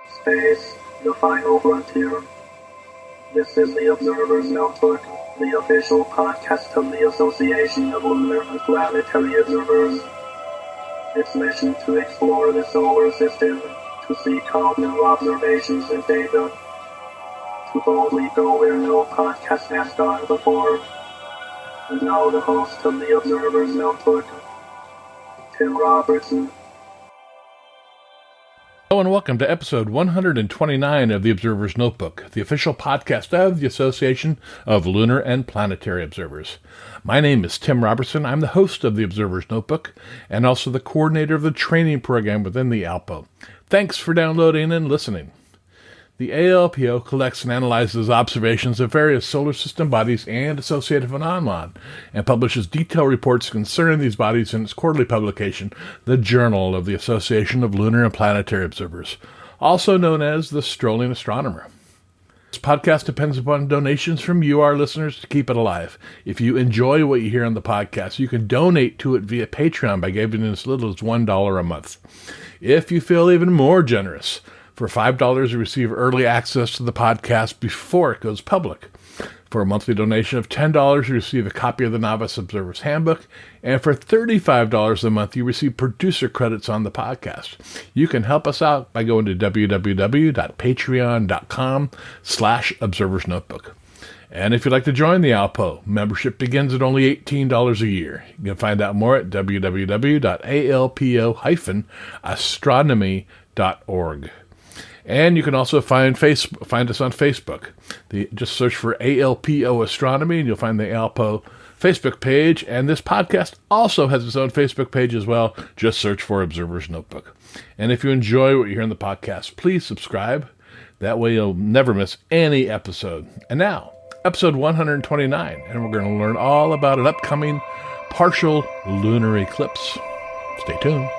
Space, the final frontier. This is the Observer's Notebook, the official podcast of the Association of Lunar and Planetary Observers. Its mission to explore the solar system, to seek out new observations and data, to boldly go where no podcast has gone before. And now the host of the Observer's Notebook, Tim Robertson. Hello and welcome to episode 129 of the Observer's Notebook, the official podcast of the Association of Lunar and Planetary Observers. My name is Tim Robertson. I'm the host of the Observer's Notebook and also the coordinator of the training program within the ALPO. Thanks for downloading and listening. The ALPO collects and analyzes observations of various solar system bodies and associated phenomena, and publishes detailed reports concerning these bodies in its quarterly publication, the Journal of the Association of Lunar and Planetary Observers, also known as the Strolling Astronomer. This podcast depends upon donations from you, our listeners, to keep it alive. If you enjoy what you hear on the podcast, you can donate to it via Patreon by giving as little as $1 a month. If you feel even more generous, for $5, you receive early access to the podcast before it goes public. For a monthly donation of $10, you receive a copy of the Novice Observer's Handbook. And for $35 a month, you receive producer credits on the podcast. You can help us out by going to www.patreon.com/observersnotebook. And if you'd like to join the ALPO, membership begins at only $18 a year. You can find out more at www.alpo-astronomy.org. And you can also find us on Facebook. Just search for ALPO Astronomy, and you'll find the ALPO Facebook page. And this podcast also has its own Facebook page as well. Just search for Observer's Notebook. And if you enjoy what you hear in the podcast, please subscribe. That way you'll never miss any episode. And now, episode 129, and we're going to learn all about an upcoming partial lunar eclipse. Stay tuned.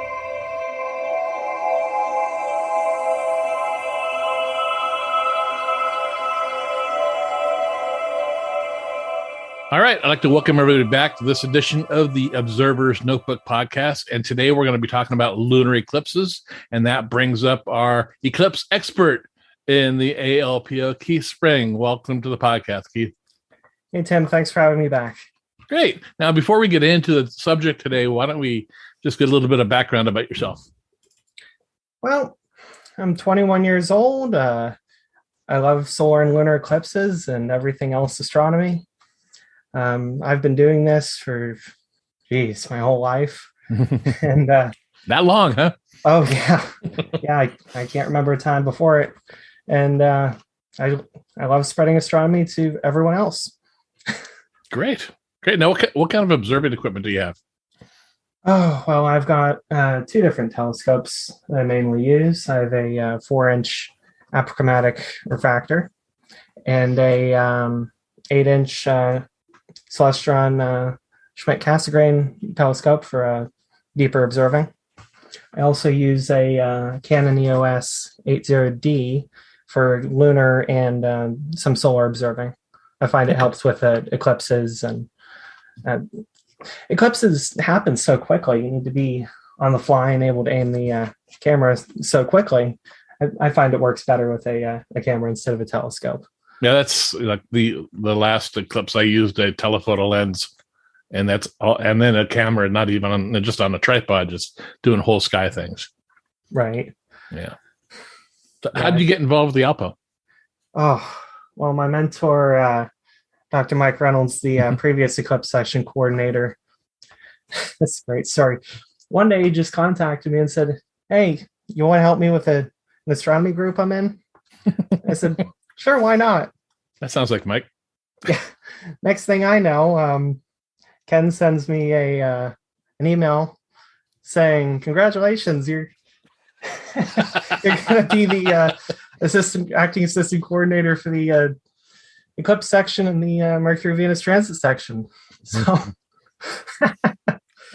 All right, I'd like to welcome everybody back to this edition of the Observer's Notebook podcast. And today we're going to be talking about lunar eclipses. And that brings up our eclipse expert in the ALPO, Keith Spring. Welcome to the podcast, Keith. Hey, Tim. Thanks for having me back. Great. Now, before we get into the subject today, why don't we just get a little bit of background about yourself? Well, I'm 21 years old. I love solar and lunar eclipses and everything else astronomy. I've been doing this for, my whole life. And that long, huh? Oh, yeah. Yeah, I can't remember a time before it. And I love spreading astronomy to everyone else. Great. Now, what kind of observing equipment do you have? Oh, well, I've got two different telescopes that I mainly use. I have a 4-inch apochromatic refractor and a 8-inch Celestron Schmidt-Cassegrain telescope for deeper observing. I also use a Canon EOS 80D for lunar and some solar observing. I find it helps with eclipses, and eclipses happen so quickly. You need to be on the fly and able to aim the camera so quickly. I find it works better with a camera instead of a telescope. Yeah, that's like the last eclipse I used a telephoto lens, and that's all, and then a camera, not even just on a tripod, just doing whole sky things. Right. Yeah. So how did you get involved with the ALPO? Oh, well, my mentor, Dr. Mike Reynolds, the previous Eclipse Section coordinator. That's a great story. One day he just contacted me and said, "Hey, you want to help me with an astronomy group I'm in?" I said, "Sure, why not?" That sounds like Mike. Yeah. Next thing I know, Ken sends me an email saying, "Congratulations, you're going to be the acting assistant coordinator for the Eclipse Section and the Mercury Venus Transit Section." So,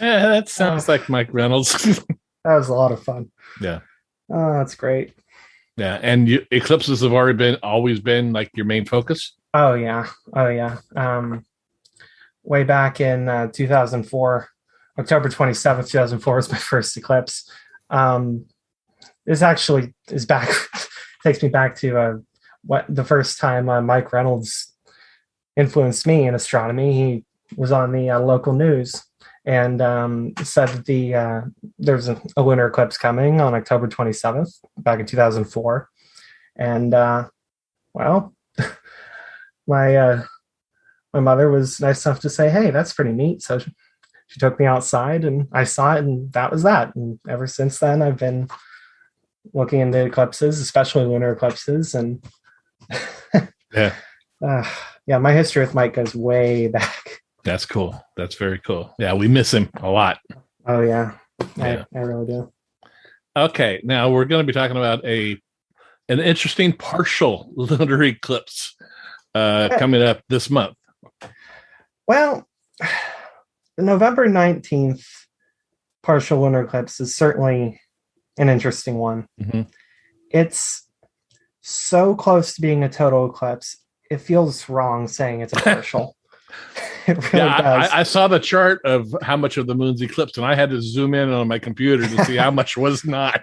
yeah, that sounds like Mike Reynolds. That was a lot of fun. Yeah. Oh, that's great. Yeah, and eclipses have always been like your main focus? Oh yeah. Way back in 2004, October 27th, 2004 was my first eclipse. This actually is back takes me back to what the first time Mike Reynolds influenced me in astronomy. He was on the local news and said that there's a lunar eclipse coming on October 27th back in 2004. And well, my mother was nice enough to say, "Hey, that's pretty neat." So she took me outside and I saw it, and that was that. And ever since then, I've been looking into eclipses, especially lunar eclipses. And yeah, my history with Mike goes way back. That's cool. That's very cool. Yeah, we miss him a lot. Oh yeah. I really do. Okay, now we're going to be talking about an interesting partial lunar eclipse coming up this month. Well, the November 19th partial lunar eclipse is certainly an interesting one. Mm-hmm. It's so close to being a total eclipse, it feels wrong saying it's a partial. It really does. I saw the chart of how much of the moon's eclipsed, and I had to zoom in on my computer to see how much was not.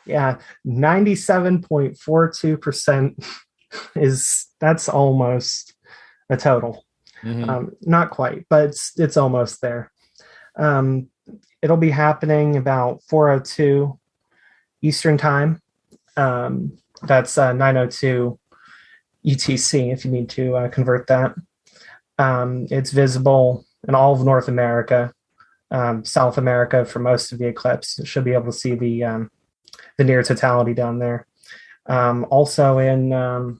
Yeah, 97.42% that's almost a total. Mm-hmm. Not quite, but it's almost there. It'll be happening about 4:02 Eastern time. That's 9:02 UTC if you need to convert that. It's visible in all of North America, South America for most of the eclipse. You should be able to see the near totality down there. Also in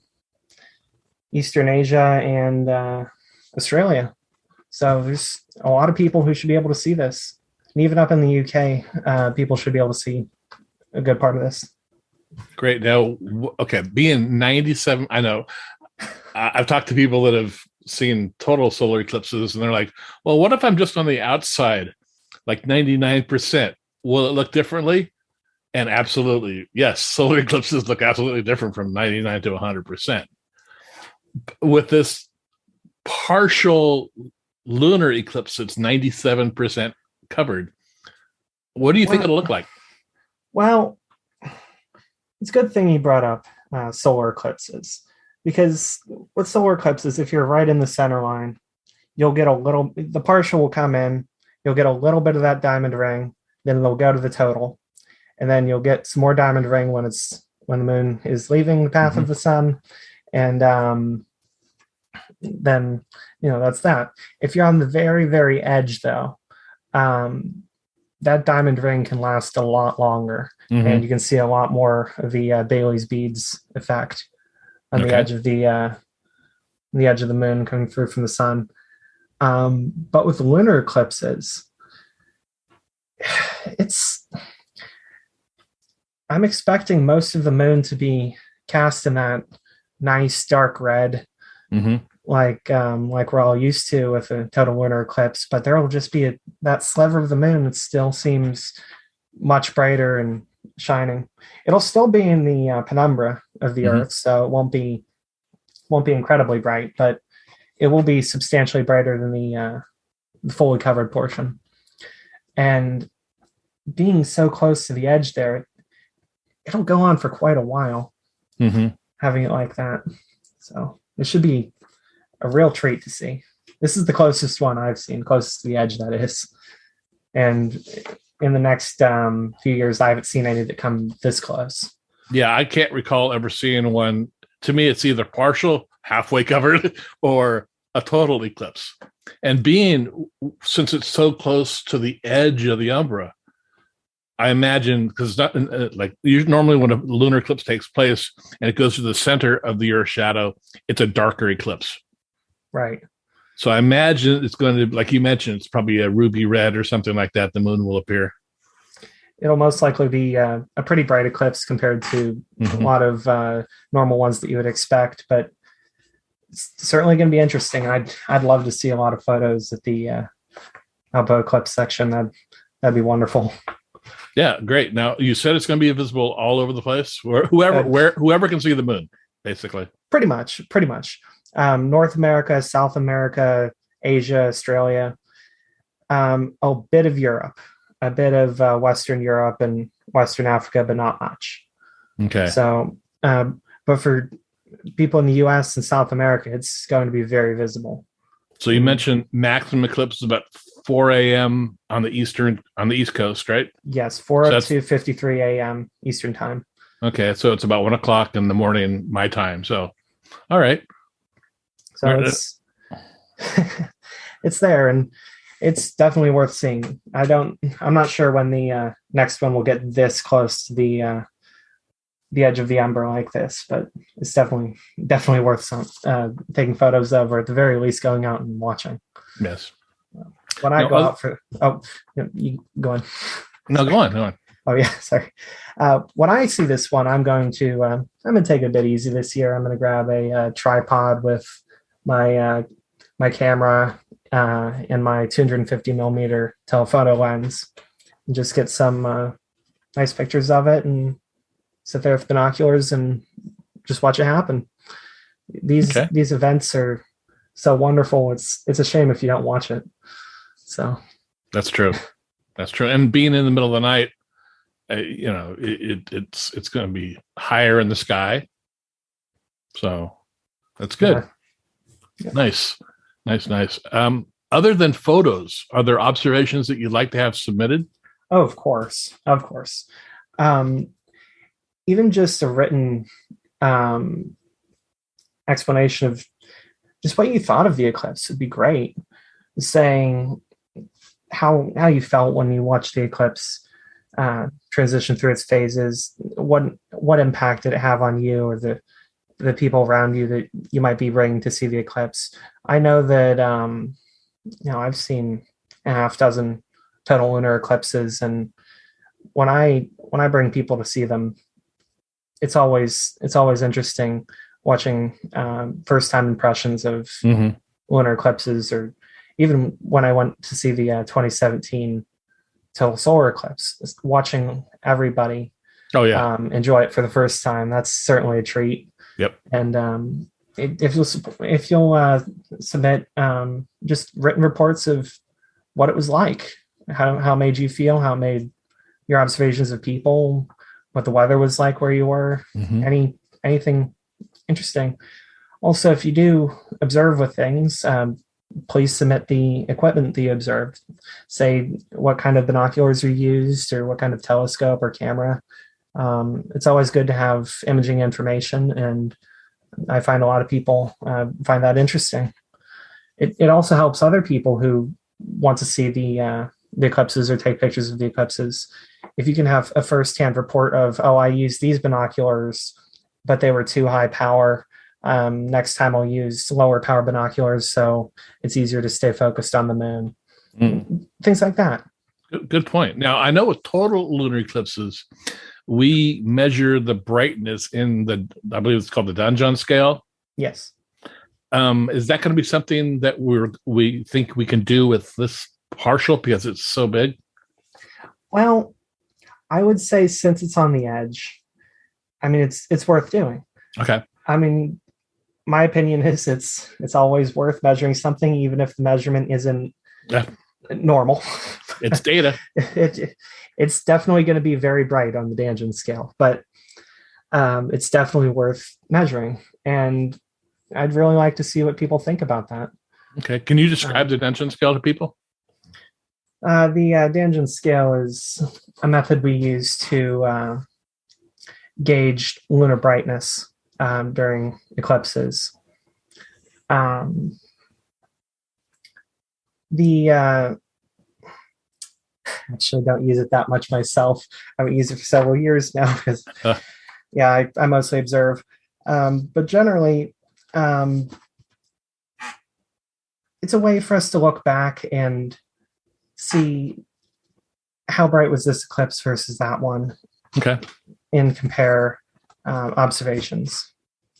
Eastern Asia and Australia. So there's a lot of people who should be able to see this. And even up in the UK, people should be able to see a good part of this. Great. Now, okay, being 97, I know I've talked to people that have seen total solar eclipses, and they're like, well, what if I'm just on the outside, like 99%? Will it look differently? And absolutely, yes, solar eclipses look absolutely different from 99 to 100%. With this partial lunar eclipse, it's 97% covered. What do you think it'll look like? Well, it's a good thing you brought up solar eclipses, because with solar eclipses, if you're right in the center line, you'll get the partial will come in, you'll get a little bit of that diamond ring, then they'll go to the total, and then you'll get some more diamond ring when the moon is leaving the path of the sun, and then that's that. If you're on the very, very edge, though, that diamond ring can last a lot longer, and you can see a lot more of the Bailey's beads effect on the edge of the moon coming through from the sun. But with lunar eclipses, I'm expecting most of the moon to be cast in that nice dark red, like we're all used to with a total lunar eclipse. But there will just be that sliver of the moon that still seems much brighter and shining. It'll still be in the penumbra of the Earth, so it won't be incredibly bright, but it will be substantially brighter than the fully covered portion. And being so close to the edge there, it'll go on for quite a while, having it like that. So it should be a real treat to see. This is the closest one I've seen, closest to the edge, that is. And in the next few years, I haven't seen any that come this close. Yeah, I can't recall ever seeing one. To me, it's either partial, halfway covered, or a total eclipse. And since it's so close to the edge of the umbra, I imagine, because normally when a lunar eclipse takes place and it goes to the center of the Earth's shadow, it's a darker eclipse. Right. So I imagine it's going to, like you mentioned, it's probably a ruby red or something like that. The moon will appear. It'll most likely be a pretty bright eclipse compared to a lot of normal ones that you would expect, but it's certainly going to be interesting. I'd love to see a lot of photos at the ALPO Eclipse Section. That'd be wonderful. Yeah, great. Now you said it's going to be visible all over the place, whoever can see the moon, basically. Pretty much. North America, South America, Asia, Australia, a bit of Europe, a bit of Western Europe and Western Africa, but not much. Okay. So but for people in the U.S. and South America, it's going to be very visible. So you mentioned maximum eclipse is about 4 a.m. on the East Coast, right? Yes, 4:53 a.m. Eastern time. Okay, so it's about 1 o'clock in the morning my time. So, all right. So it's it's there, and it's definitely worth seeing. I'm not sure when the next one will get this close to the edge of the ember like this, but it's definitely worth taking photos of, or at the very least going out and watching. Yes. When I go out for you go on. No, go on. Oh yeah, sorry. When I see this one, I'm going to take it a bit easy this year. I'm going to grab a tripod with my camera and my 250 millimeter telephoto lens, and just get some nice pictures of it, and sit there with binoculars and just watch it happen. These events are so wonderful. It's a shame if you don't watch it. So that's true. And being in the middle of the night, it's going to be higher in the sky. So that's good. Yeah. Nice. Other than photos, are there observations that you'd like to have submitted? Oh, of course. Even just a written explanation of just what you thought of the eclipse would be great. Saying how you felt when you watched the eclipse transition through its phases, what impact did it have on you or the people around you that you might be bringing to see the eclipse. I know that I've seen a half dozen total lunar eclipses, and when I bring people to see them, it's always interesting watching first time impressions of lunar eclipses, or even when I went to see the 2017 total solar eclipse, just watching everybody enjoy it for the first time. That's certainly a treat. Yep. And if you'll submit just written reports of what it was like, how it made you feel, how it made your observations of people, what the weather was like where you were, anything interesting. Also, if you do observe with things, please submit the equipment that you observed. Say what kind of binoculars you used, or what kind of telescope or camera. It's always good to have imaging information, and I find a lot of people find that interesting. It also helps other people who want to see the eclipses or take pictures of the eclipses. If you can have a first-hand report of, I used these binoculars, but they were too high power. Next time I'll use lower power binoculars, so it's easier to stay focused on the moon. Things like that. Good point. Now, I know with total lunar eclipses, we measure the brightness in I believe it's called the Danjon scale. Yes. Is that going to be something that we think we can do with this partial because it's so big? Well, I would say since it's on the edge, it's worth doing. Okay. My opinion is it's always worth measuring something, even if the measurement isn't normal. It's data. It's definitely going to be very bright on the Danjon scale, but it's definitely worth measuring. And I'd really like to see what people think about that. Okay. Can you describe the Danjon scale to people? The Danjon scale is a method we use to gauge lunar brightness during eclipses. Actually don't use it that much myself. I haven't used it for several years now because I mostly observe. But generally, it's a way for us to look back and see how bright was this eclipse versus that one. Okay. And compare observations.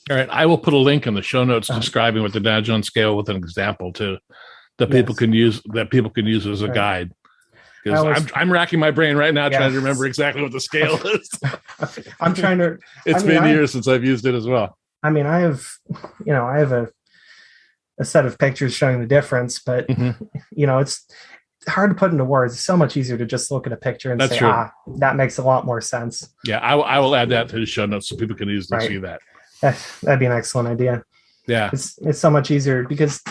All right. I will put a link in the show notes describing what the Danjon scale with an example that people can use as a guide. Because I'm racking my brain right now trying to remember exactly what the scale is. I'm trying to. It's been years since I've used it as well. I have a set of pictures showing the difference, but it's hard to put into words. It's so much easier to just look at a picture and say, that makes a lot more sense. Yeah, I will add that to the show notes so people can easily see that. That'd be an excellent idea. Yeah. It's so much easier because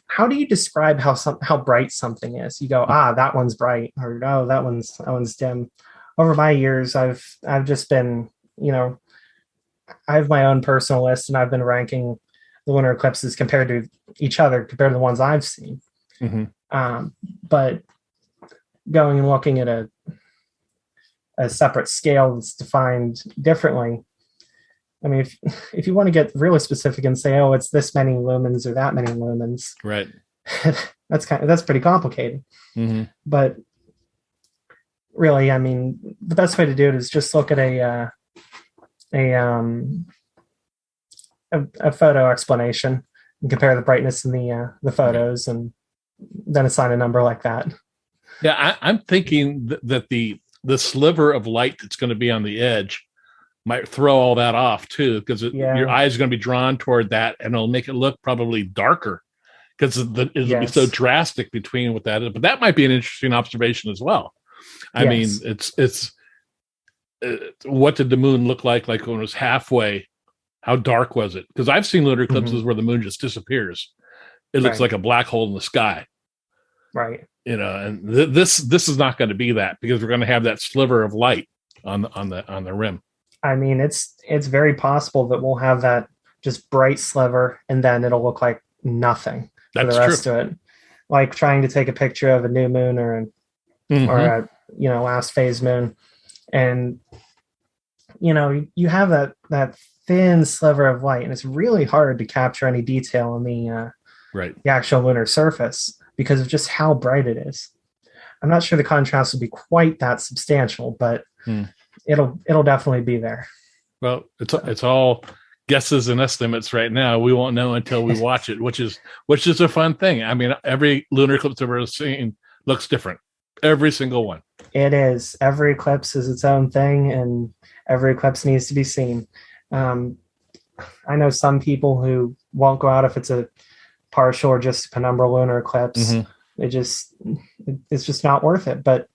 how do you describe how bright something is? You go, that one's bright, or oh, that one's dim. Over my years, I've just been, I have my own personal list, and I've been ranking the lunar eclipses compared to each other, compared to the ones I've seen. But going and looking at a separate scale that's defined differently. I mean, if you want to get really specific and say, oh, it's this many lumens or that many lumens, right? that's pretty complicated. But really, I mean, the best way to do it is just look at a photo explanation and compare the brightness in the photos, and then assign a number like that. Yeah, I'm thinking that the sliver of light that's going to be on the edge might throw all that off too, because your eyes are going to be drawn toward that, and it'll make it look probably darker because it'll be so drastic between what that is. But that might be an interesting observation as well. I mean, it's what did the moon look like when it was halfway? How dark was it? Because I've seen lunar eclipses where the moon just disappears. It looks like a black hole in the sky. Right. And this is not going to be that, because we're going to have that sliver of light on the rim. I mean, it's very possible that we'll have that just bright sliver, and then it'll look like nothing for the rest of it. Like trying to take a picture of a new moon or a last phase moon, and you have that thin sliver of light, and it's really hard to capture any detail in the actual lunar surface because of just how bright it is. I'm not sure the contrast will be quite that substantial, but it'll definitely be there. Well, it's all guesses and estimates right now. We won't know until we watch it, which is a fun thing. I mean, every lunar eclipse I've ever seen looks different. Every single one. It is. Every eclipse is its own thing, and every eclipse needs to be seen. I know some people who won't go out if it's a partial or just penumbral lunar eclipse. It's just not worth it. But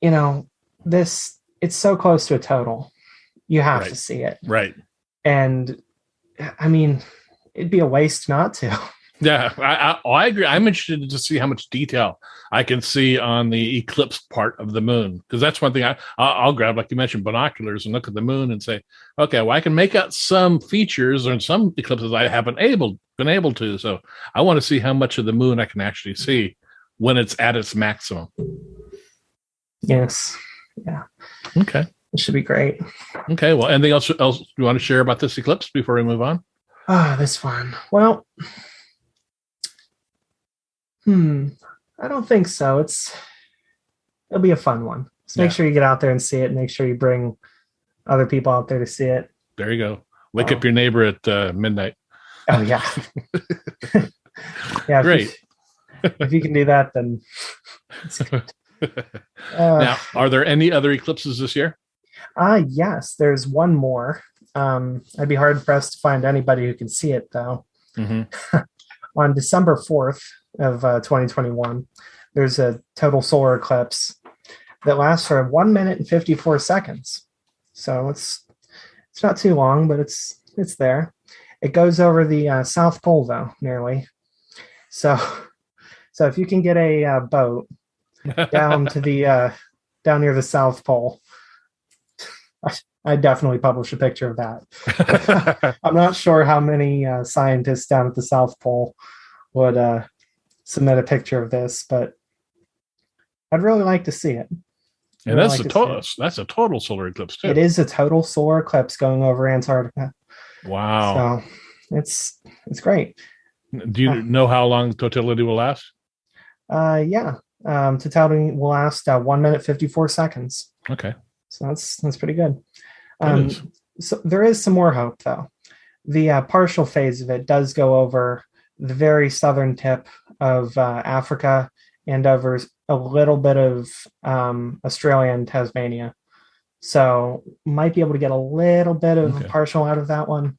it's so close to a total. You have to see it. Right. And I mean, it'd be a waste not to. Yeah, I agree. I'm interested to see how much detail I can see on the eclipse part of the moon, because that's one thing I'll grab, like you mentioned, binoculars and look at the moon and say, okay, well, I can make out some features or some eclipses I haven't been able to. So I want to see how much of the moon I can actually see when it's at its maximum. Yes. Yeah. Okay. It should be great. Okay. Well, anything else you want to share about this eclipse before we move on? This one. Well, I don't think so. It'll be a fun one. So make sure you get out there and see it. Make sure you bring other people out there to see it. There you go. Wake up your neighbor at midnight. Oh yeah. Yeah. Great. If you can do that, then it's good. Now, are there any other eclipses this year? Yes, there's one more. I'd be hard pressed to find anybody who can see it though. On December 4th of 2021, there's a total solar eclipse that lasts for 1 minute and 54 seconds. So it's not too long, but it's there. It goes over the South Pole though, nearly. So if you can get a boat down to the down near the South Pole, I'd definitely publish a picture of that. I'm not sure how many scientists down at the South Pole would submit a picture of this, but I'd really like to see it. And that's a total solar eclipse too. It is a total solar eclipse going over Antarctica. Wow. So it's great. Do you know how long totality will last? Yeah. Totality will last 1 minute 54 seconds. Okay. So that's pretty good. So there is some more hope though. The partial phase of it does go over the very southern tip of Africa and over a little bit of Australia and Tasmania. So might be able to get a little bit of partial out of that one.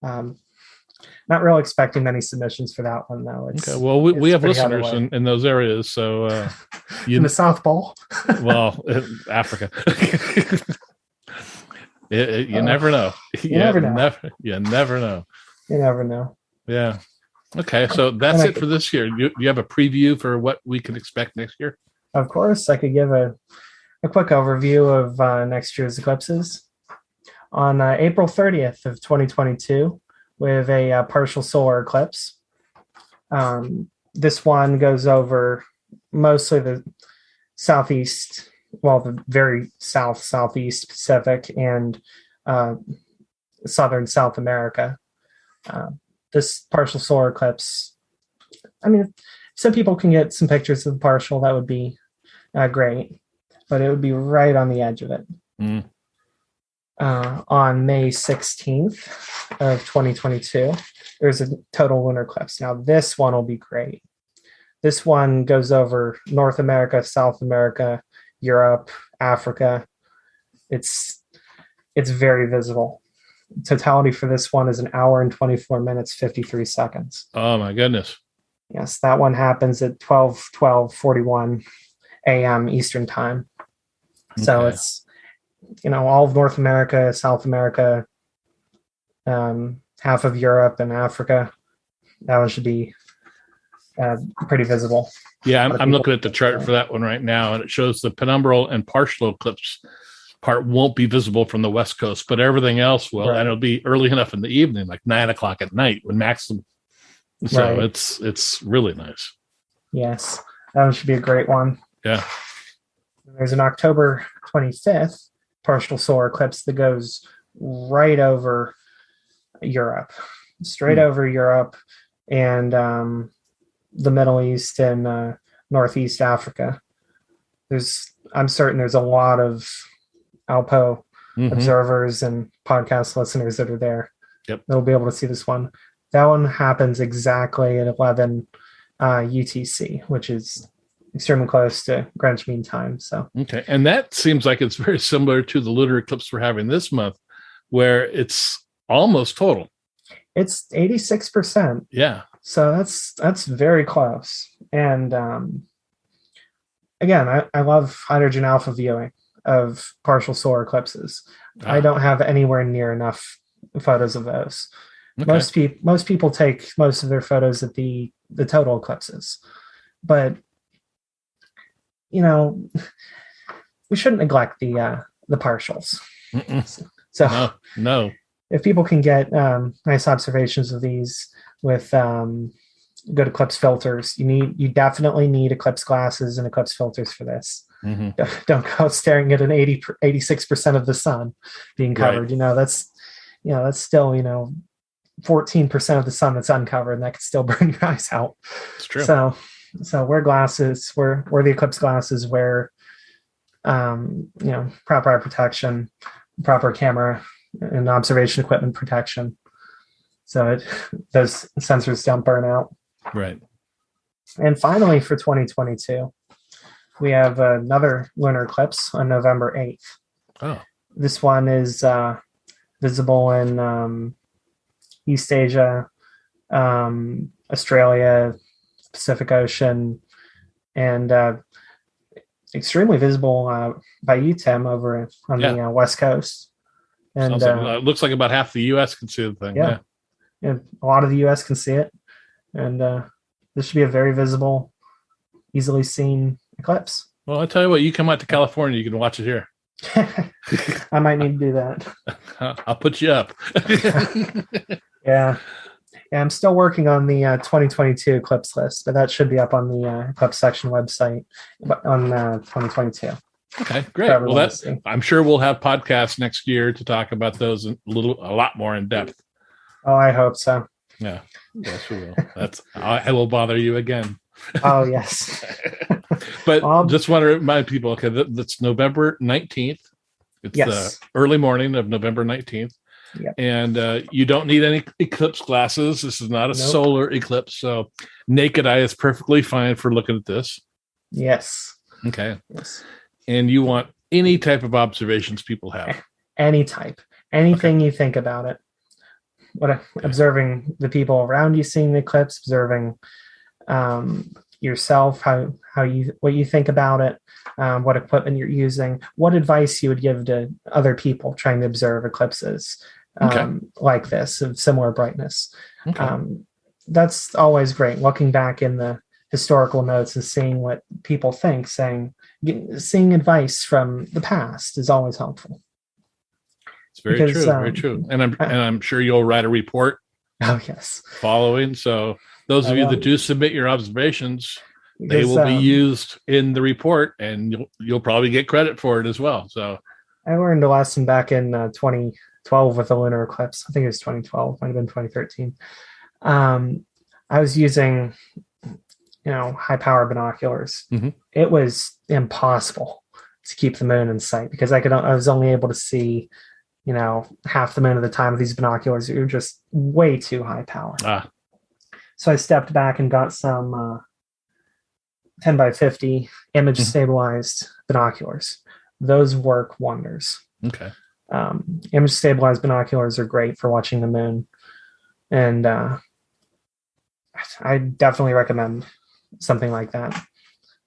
Not really expecting many submissions for that one though. Well, we have listeners in those areas, so in the South Pole. Well, Africa. You never know. You never know. You never know. You never know. Yeah. Okay, so that's it for this year. Do you have a preview for what we can expect next year? Of course, I could give a quick overview of next year's eclipses. On April 30th of 2022, with a partial solar eclipse. This one goes over mostly the southeast, well, the very southeast Pacific and southern South America. This partial solar eclipse, I mean, some people can get some pictures of the partial. That would be great, but it would be right on the edge of it. On May 16th of 2022, there's a total lunar eclipse. Now, this one will be great. This one goes over North America, South America, Europe, Africa. It's very visible. Totality for this one is 1 hour and 24 minutes, 53 seconds. Oh, my goodness. Yes, that one happens at 12:41 a.m. Eastern time. Okay. So it's, all of North America, South America, half of Europe and Africa. That one should be pretty visible. Yeah, I'm looking at the chart for that one right now, and it shows the penumbral and partial eclipse part won't be visible from the West Coast, but everything else will, and it'll be early enough in the evening, like 9:00 at night when maximum. So it's really nice. Yes, that one should be a great one. Yeah. There's an October 25th partial solar eclipse that goes right over Europe, straight over Europe and the Middle East and Northeast Africa. I'm certain there's a lot of ALPO observers and podcast listeners that are there. Yep. They'll be able to see this one. That one happens exactly at 11 UTC, which is extremely close to Greenwich Mean Time. So okay, and that seems like it's very similar to the lunar eclipse we're having this month, where it's almost total. It's 86%. Yeah. So that's very close. And again, I love hydrogen alpha viewing of partial solar eclipses. I don't have anywhere near enough photos of those. Okay. Most people take most of their photos at the total eclipses, but we shouldn't neglect the partials. So no. If people can get nice observations of these with good eclipse filters, you definitely need eclipse glasses and eclipse filters for this. Don't go staring at an 86% of the sun being covered. Right. That's still 14% of the sun that's uncovered, and that could still burn your eyes out. It's true. So wear glasses, wear the eclipse glasses, wear proper eye protection, proper camera and observation equipment protection, so those sensors don't burn out. Right. And finally, for 2022, we have another lunar eclipse on November 8th. Oh. This one is visible in East Asia, Australia, Pacific Ocean, and extremely visible by you, Tim, over on the West Coast. And it looks like about half the U.S. can see the thing. Yeah. A lot of the U.S. can see it. And this should be a very visible, easily seen eclipse. Well, I tell you what, you come out to California, you can watch it here. I might need to do that. I'll put you up. Yeah, I'm still working on the 2022 eclipse list, but that should be up on the Eclipse Section website on 2022. Okay, great. Well, I'm sure we'll have podcasts next year to talk about those a lot more in depth. Oh, I hope so. Yeah, yes, we will. I will bother you again. Oh, yes. But just want to remind people, okay, that's November 19th. It's the early morning of November 19th. Yep. And you don't need any eclipse glasses. This is not a solar eclipse. So naked eye is perfectly fine for looking at this. Yes. Okay. Yes. And you want any type of observations people have. Any type. Anything you think about it. Observing the people around you seeing the eclipse, observing yourself, what you think about it, what equipment you're using, what advice you would give to other people trying to observe eclipses like this of similar brightness. That's always great. Looking back in the historical notes and seeing what people think, seeing advice from the past is always helpful. It's very true, very true. And I'm sure you'll write a report. Oh yes. Following. So those of you that do submit your observations, they will be used in the report, and you'll probably get credit for it as well. So I learned a lesson back in 2012 with the lunar eclipse. I think it was 2012, might have been 2013. I was using, high power binoculars. It was impossible to keep the moon in sight because I was only able to see, half the moon at the time with these binoculars. They were just way too high power. So I stepped back and got some 10 by 50 image stabilized binoculars. Those work wonders. Okay. Image stabilized binoculars are great for watching the moon. And I definitely recommend something like that.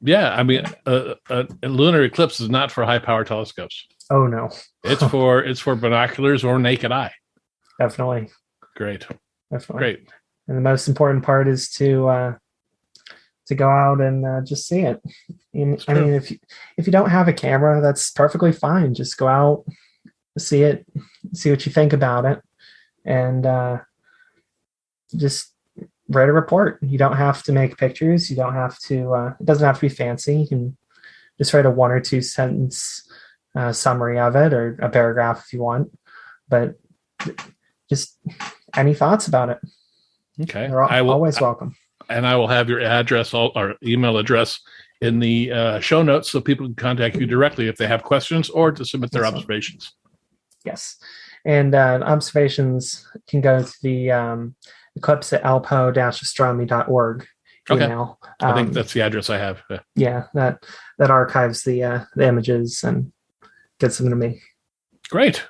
Yeah, I mean, a lunar eclipse is not for high power telescopes. Oh no, it's for binoculars or naked eye. Definitely. Great. Definitely. Great. And the most important part is to go out and just see it. I mean, if you don't have a camera, that's perfectly fine. Just go out, see it, see what you think about it, and just write a report. You don't have to make pictures. You don't have to. It doesn't have to be fancy. You can just write a 1 or 2 sentence summary of it, or a paragraph if you want. But just any thoughts about it. Okay, they're always welcome. And I will have your address or email address in the show notes so people can contact you directly if they have questions or to submit their observations. Yes. And observations can go to the Eclipse at alpo-astronomy.org email. Okay. I think that's the address I have. Yeah, that archives the images and gets them to me. Great.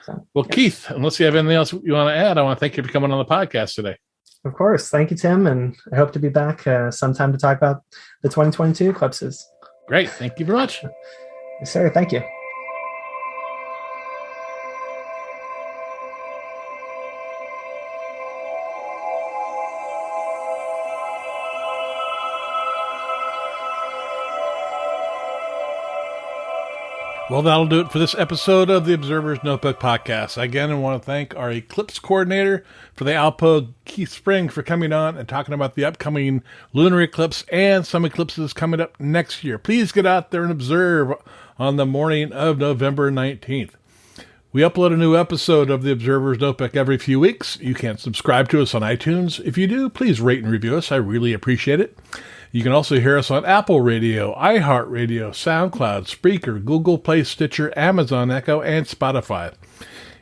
So, well, yes. Keith, unless you have anything else you want to add, I want to thank you for coming on the podcast today. Of course. Thank you, Tim. And I hope to be back sometime to talk about the 2022 eclipses. Great. Thank you very much. Yes, sir. Thank you. Well, that'll do it for this episode of the Observer's Notebook podcast. Again, I want to thank our eclipse coordinator for the ALPO, Keith Spring, for coming on and talking about the upcoming lunar eclipse and some eclipses coming up next year. Please get out there and observe on the morning of November 19th. We upload a new episode of the Observer's Notebook every few weeks. You can subscribe to us on iTunes. If you do, please rate and review us. I really appreciate it. You can also hear us on Apple Radio, iHeartRadio, SoundCloud, Spreaker, Google Play, Stitcher, Amazon Echo, and Spotify.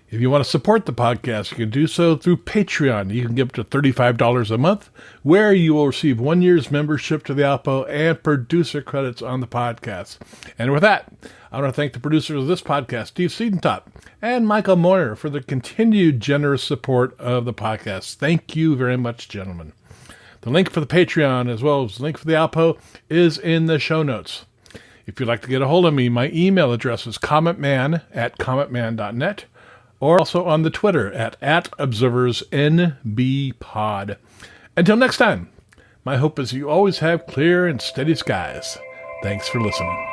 If you want to support the podcast, you can do so through Patreon. You can give up to $35 a month, where you will receive 1 year's membership to the ALPO and producer credits on the podcast. And with that, I want to thank the producers of this podcast, Steve Siedentop and Michael Moyer, for the continued generous support of the podcast. Thank you very much, gentlemen. The link for the Patreon, as well as the link for the ALPO, is in the show notes. If you'd like to get a hold of me, my email address is commentman@commentman.net, or also on the Twitter at @ObserversNBPod. Until next time, my hope is you always have clear and steady skies. Thanks for listening.